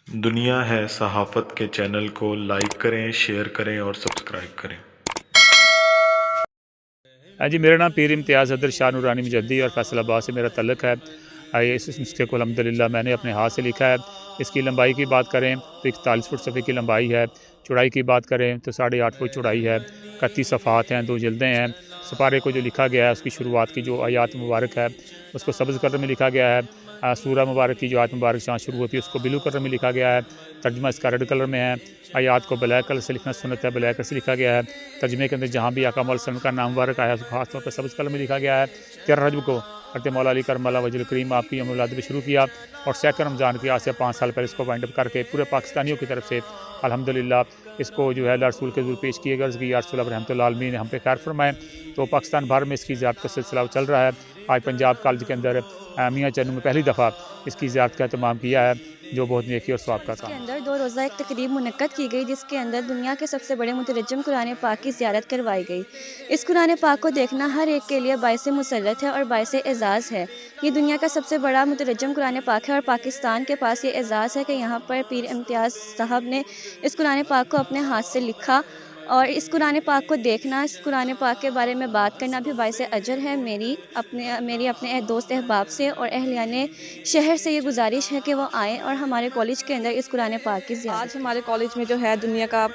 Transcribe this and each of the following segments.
दुनिया है सहाफ़त के चैनल को लाइक करें, शेयर करें और सब्सक्राइब करें। हाँ जी, मेरा नाम पीर इम्तियाज़ हैदर शाह नूरानी मुजद्दी और फैसलाबाद से मेरा तल्लुक़ है। इस नुस्खे को अल्हम्दुलिल्लाह मैंने अपने हाथ से लिखा है। इसकी लंबाई की बात करें तो 41 फुट सफ़े की लंबाई है। चौड़ाई की बात करें तो 8.5 फुट चौड़ाई है। 31 सफ़हात हैं, 2 जिल्दें हैं। सपारे को जो लिखा गया है उसकी शुरुआत की जो आयात मुबारक है उसको सब्ज़ कलर में लिखा गया है। सूरह मुबारक की जो आयत मुबारक जहाँ शुरू होती है उसको ब्लू कलर में लिखा गया है। तर्जुमा इसका रेड कलर में है। आयात को ब्लैक कलर से लिखना सुन्नत है, ब्लैक कलर से लिखा गया है। तर्जुमे के अंदर जहाँ भी आका मौला का नाम मुबारक आया है उसको ख़ास तौर पर सब्ज़ कलर में लिखा गया है। 13 रजब को हज़रत मौला अली करमल्ला वजहुल करीम आपकी यौम मिलाद भी शुरू किया और सैकड़ों रमज़ान की आज से 5 साल पहले इसको वाइंड अप करके पूरे पाकिस्तानियों की तरफ से अल्हम्दुलिल्लाह इसको जो है अल्लाह रसूल के ज़रूर पेश किए गए कि या रसूल अल्लाह रहमतुल्लिल आलमीन ने हम पे खैर फरमाएँ। तो पाकिस्तान भर में इसकी ज़ियारत का सिलसिला चल रहा है। आज पंजाब कॉलेज के अंदर मियाँ चन्नू में पहली दफ़ा इसकी ज़ियारत का एहतमाम किया है, जो बहुत नेकी और सवाब का के काम है। अंदर 2 रोज़ा एक तकरीब मुनक्कद की गई जिसके अंदर दुनिया के सबसे बड़े मुतरज्जिम कुरान पाक की ज़ियारत करवाई गई। इस कुरान पाक को देखना हर एक के लिए बाइस मुसर्रत है और बाइस एज़ाज़ है। ये दुनिया का सबसे बड़ा मुतरज्जिम कुरान पाक है और पाकिस्तान के पास ये एज़ाज़ है कि यहाँ पर पीर इम्तियाज़ साहब ने इस कुरान पाक को अपने हाथ से लिखा और इस कुरान पाक को देखना, इस कुरान पाक के बारे में बात करना भी बाइस अजर है। मेरी अपने दोस्त अहबाब से और अहलियाने शहर से ये गुज़ारिश है कि वो आएँ और हमारे कॉलेज के अंदर इस कुरान पाक की ज़ियारत आज हमारे कॉलेज में जो है दुनिया का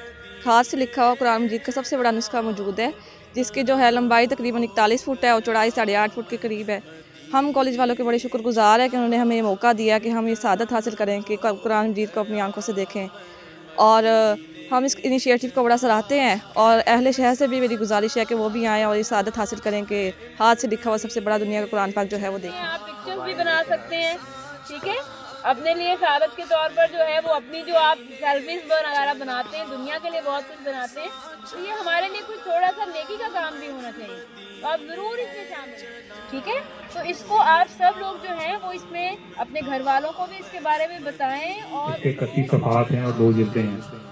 हाथ से लिखा हुआ कुरान मजीद का सबसे बड़ा नुस्खा मौजूद है, जिसकी जो है लंबाई तकरीबन 41 फुट है और चौड़ाई 8.5 फुट के करीब है। हम कॉलेज वालों के बड़े शुक्रगुजार हैं कि उन्होंने हमें ये मौका दिया कि हम ये सआदत हासिल करें कि कुरान मजीद को अपनी आंखों से देखें। और हम इस इनिशिएटिव को बड़ा सराहते हैं और अहले शहर से भी मेरी गुजारिश है कि वो भी आएँ और ये सआदत हासिल करें कि हाथ से लिखा हुआ सबसे बड़ा दुनिया का कुरान पाक जो है वो देखें। आप पिक्चर्स भी बना सकते हैं, ठीक है। अपने लिए शहादत के तौर पर जो है वो अपनी जो आप सेल्फीज वगैरह बनाते हैं, दुनिया के लिए बहुत कुछ बनाते हैं, तो ये हमारे लिए कुछ थोड़ा सा नेकी का काम भी होना चाहिए, तो आप ज़रूर इसमें शामिल, ठीक है। तो इसको आप सब लोग जो हैं वो इसमें अपने घर वालों को भी इसके बारे में बताएं और इसके 31 सफ़हात हैं और 2 जिल्दें हैं।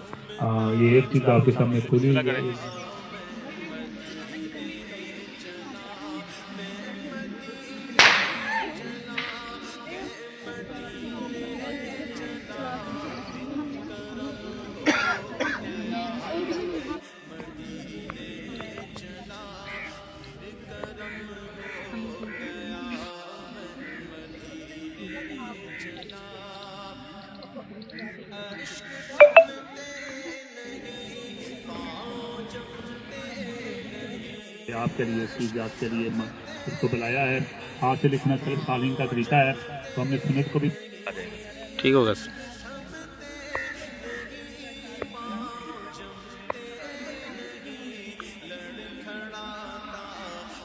ये एक चीज़ आपके सामने खुली हुई है। आपके लिए इसकी जात के लिए इसको बुलाया है। हाथ से लिखना सिर्फ तालीम का तरीका है, तो हमने सुन्नत को भी ठीक होगा सर।